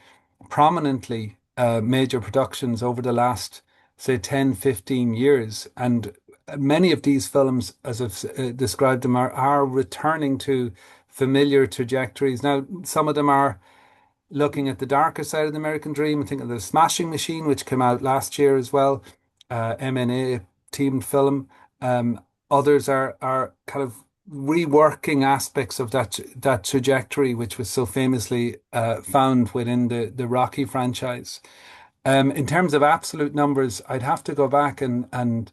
prominently major productions over the last, say, 10, 15 years. And many of these films, as I've described them, are returning to familiar trajectories. Now, some of them are looking at the darker side of the American dream. I think of The Smashing Machine, which came out last year as well, M&A teamed film. Others are kind of reworking aspects of that trajectory, which was so famously found within the Rocky franchise. In terms of absolute numbers, I'd have to go back and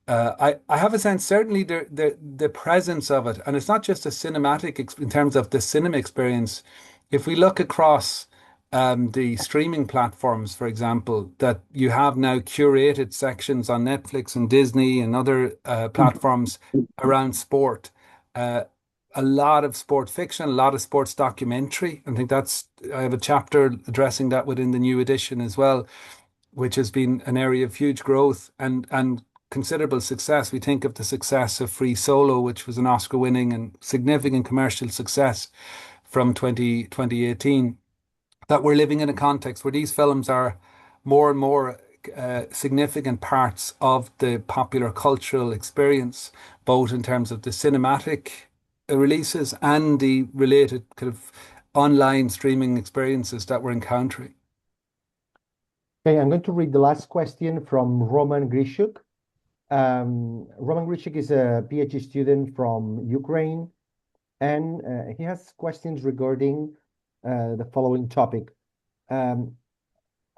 I have a sense, certainly the presence of it, and it's not just a cinematic in terms of the cinema experience. If we look across the streaming platforms, for example, that you have now curated sections on Netflix and Disney and other platforms around sport, a lot of sport fiction, a lot of sports documentary. I think I have a chapter addressing that within the new edition as well, which has been an area of huge growth and considerable success. We think of the success of Free Solo, which was an Oscar-winning and significant commercial success from 2018, that we're living in a context where these films are more and more significant parts of the popular cultural experience, both in terms of the cinematic releases and the related kind of online streaming experiences that we're encountering. Okay, I'm going to read the last question from Roman Grishuk. Roman Grishuk is a PhD student from Ukraine, and he has questions regarding the following topic. I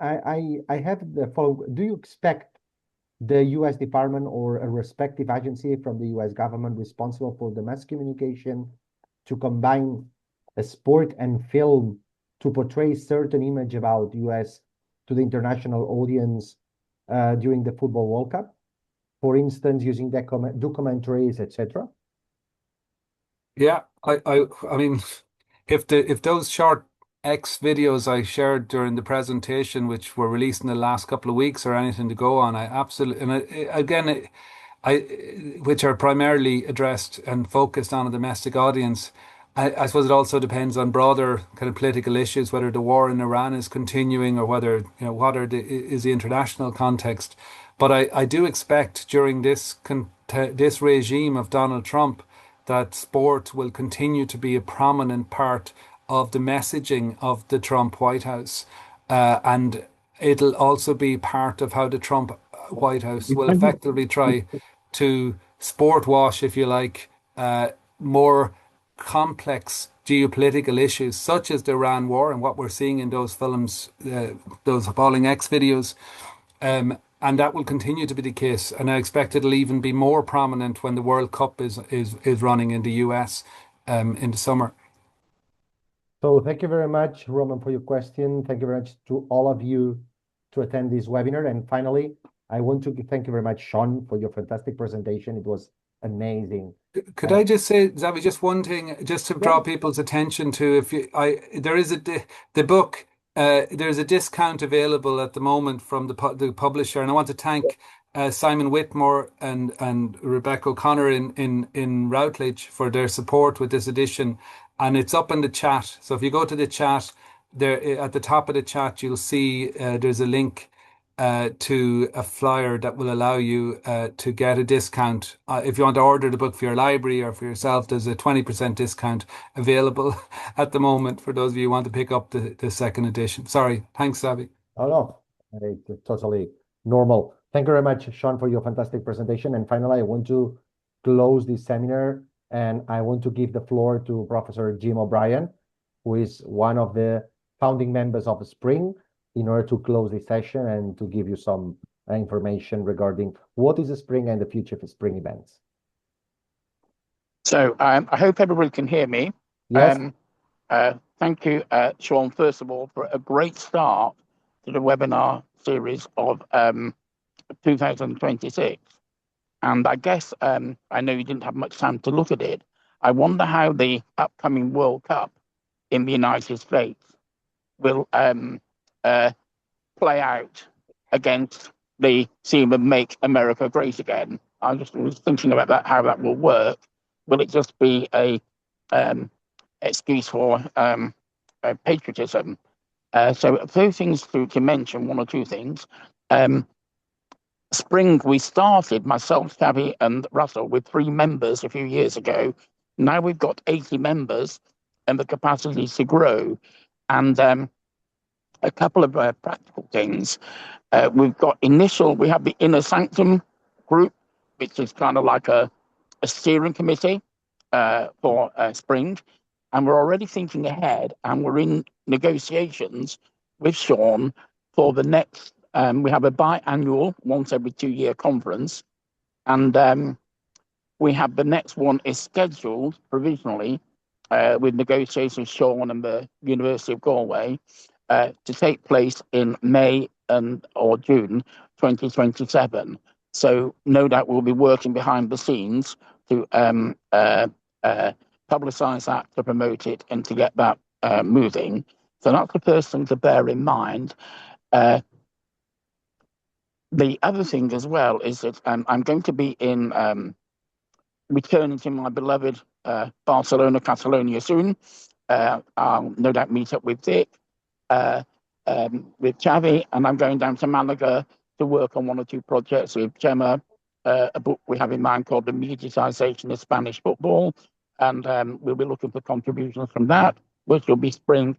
have the following. Do you expect the U.S. Department or a respective agency from the U.S. government responsible for the mass communication to combine a sport and film to portray certain image about U.S. to the international audience during the Football World Cup? For instance, using documentaries, etc. Yeah, I mean, if those short X videos I shared during the presentation, which were released in the last couple of weeks, or anything to go on, I absolutely, and which are primarily addressed and focused on a domestic audience. I suppose it also depends on broader kind of political issues, whether the war in Iran is continuing or whether, you know, is the international context. But I do expect during this regime of Donald Trump that sport will continue to be a prominent part of the messaging of the Trump White House. And it'll also be part of how the Trump White House will effectively try to sport wash, if you like, more complex geopolitical issues such as the Iran war and what we're seeing in those films, those appalling X videos. And that will continue to be the case. And I expect it'll even be more prominent when the World Cup is running in the US in the summer. So thank you very much, Roman, for your question. Thank you very much to all of you to attend this webinar. And finally, I want to thank you very much, Seán, for your fantastic presentation. It was amazing. Could I just say, Xavi, just one thing, just to draw people's attention to, there is the book. There's a discount available at the moment from the publisher, and I want to thank Simon Whitmore and Rebecca O'Connor in Routledge for their support with this edition. And it's up in the chat. So if you go to the chat, there at the top of the chat, you'll see there's a link to a flyer that will allow you to get a discount. If you want to order the book for your library or for yourself, there's a 20% discount available at the moment for those of you who want to pick up the second edition. Sorry. Thanks, Xavi. Oh, no. It's totally normal. Thank you very much, Seán, for your fantastic presentation. And finally, I want to close this seminar, and I want to give the floor to Professor Jim O'Brien, who is one of the founding members of Spring, in order to close this session and to give you some information regarding what is a Spring and the future of Spring events. So I hope everybody can hear me. Yes. Thank you, Seán, first of all, for a great start to the webinar series of 2026. And I guess, I know you didn't have much time to look at it. I wonder how the upcoming World Cup in the United States will play out against the theme of Make America Great Again. I just was thinking about that, how that will work. Will it just be a excuse for patriotism? So a few things to mention, one or two things. Spring, we started, myself, Xavi and Russell, with 3 members a few years ago. Now we've got 80 members and the capacity to grow. And a couple of practical things. We have the Inner Sanctum group, which is kind of like a steering committee for Spring. And we're already thinking ahead, and we're in negotiations with Seán for the next, we have a biannual, once every 2-year conference. And we have the next one is scheduled provisionally with negotiations with Seán and the University of Galway to take place in May or June 2027. So no doubt we'll be working behind the scenes to publicise that, to promote it, and to get that moving. So that's the first thing to bear in mind. The other thing as well is that I'm going to be returning to my beloved Barcelona, Catalonia soon. I'll no doubt meet up with Vic, with Xavi, and I'm going down to Malaga to work on one or two projects with Gemma, a book we have in mind called The Mediatisation of Spanish Football, and we'll be looking for contributions from that, which will be spring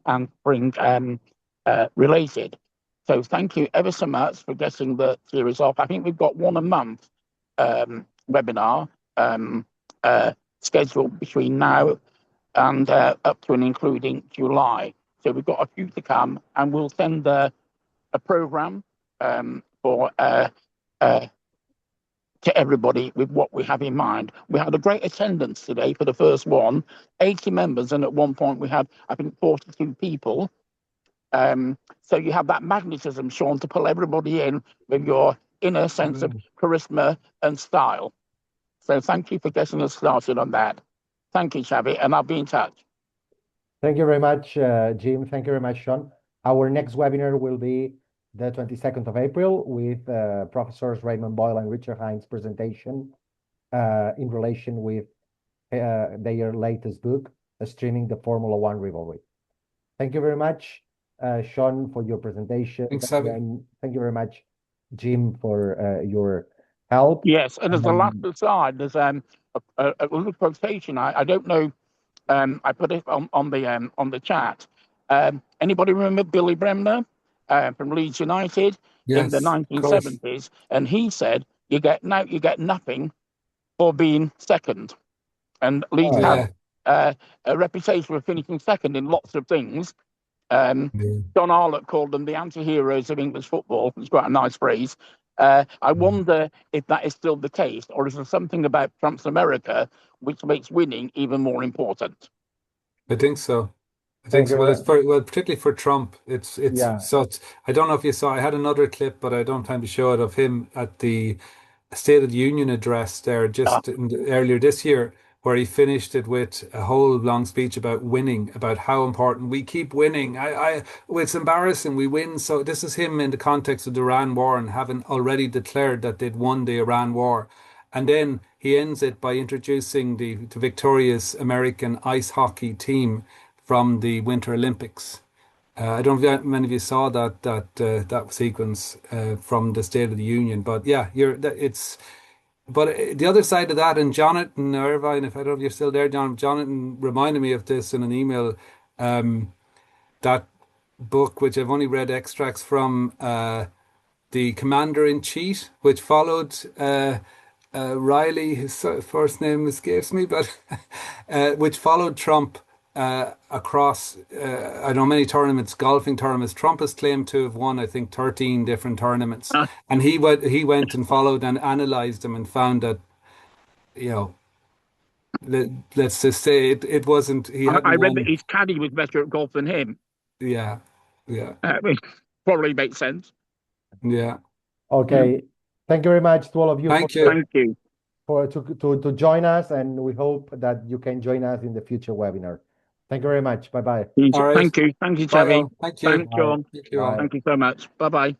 related. So thank you ever so much for getting the series off. I think we've got one a month webinar scheduled between now and up to and including July. So we've got a few to come, and we'll send a program for to everybody with what we have in mind. We had a great attendance today for the first one, 80 members, and at one point we had, I think, 42 people. So you have that magnetism, Sean, to pull everybody in with your inner sense of charisma and style. So thank you for getting us started on that. Thank you, Xavi, and I'll be in touch. Thank you very much, Jim. Thank you very much, Sean. Our next webinar will be the 22nd of April with Professors Raymond Boyle and Richard Hines' presentation in relation with their latest book, Streaming the Formula One Rivalry. Thank you very much, Sean, for your presentation. Thanks, and thank you very much, Jim, for your help. Yes, and as a last aside, there's a little quotation. I don't know. I put it on the chat. Anybody remember Billy Bremner from Leeds United in the 1970s? And he said, "You get nothing for being second." And Leeds have a reputation for finishing second in lots of things. John Arlott called them the anti-heroes of English football. It's quite a nice phrase. I wonder if that is still the case, or is there something about Trump's America which makes winning even more important? I think so. I think so. Well, particularly for Trump, it's so. I don't know if you saw. I had another clip, but I don't have time to show it, of him at the State of the Union address there earlier this year, where he finished it with a whole long speech about winning, about how important we keep winning. It's embarrassing we win. So this is him in the context of the Iran war and having already declared that they'd won the Iran war. And then he ends it by introducing the victorious American ice hockey team from the Winter Olympics. I don't know if many of you saw that sequence from the State of the Union, but yeah, But the other side of that, and Jonathan Irvine, if I don't know if you're still there, Jonathan reminded me of this in an email. That book, which I've only read extracts from, The Commander-in-Chief, which followed Riley, his first name escapes me, but which followed Trump across, I don't know, many tournaments, golfing tournaments. Trump has claimed to have won, I think, 13 different tournaments. And he went and followed and analyzed them and found that, let's just say it wasn't. I read that his caddy was better at golf than him. Yeah. Which probably makes sense. Yeah. Okay. Thank you very much to all of you. Thank you. To join us, and we hope that you can join us in the future webinar. Thank you very much. Bye-bye. Thank you. Thank you, Xavi. Thank you. Thank you, John. Thank you all. Thank you so much. Bye-bye.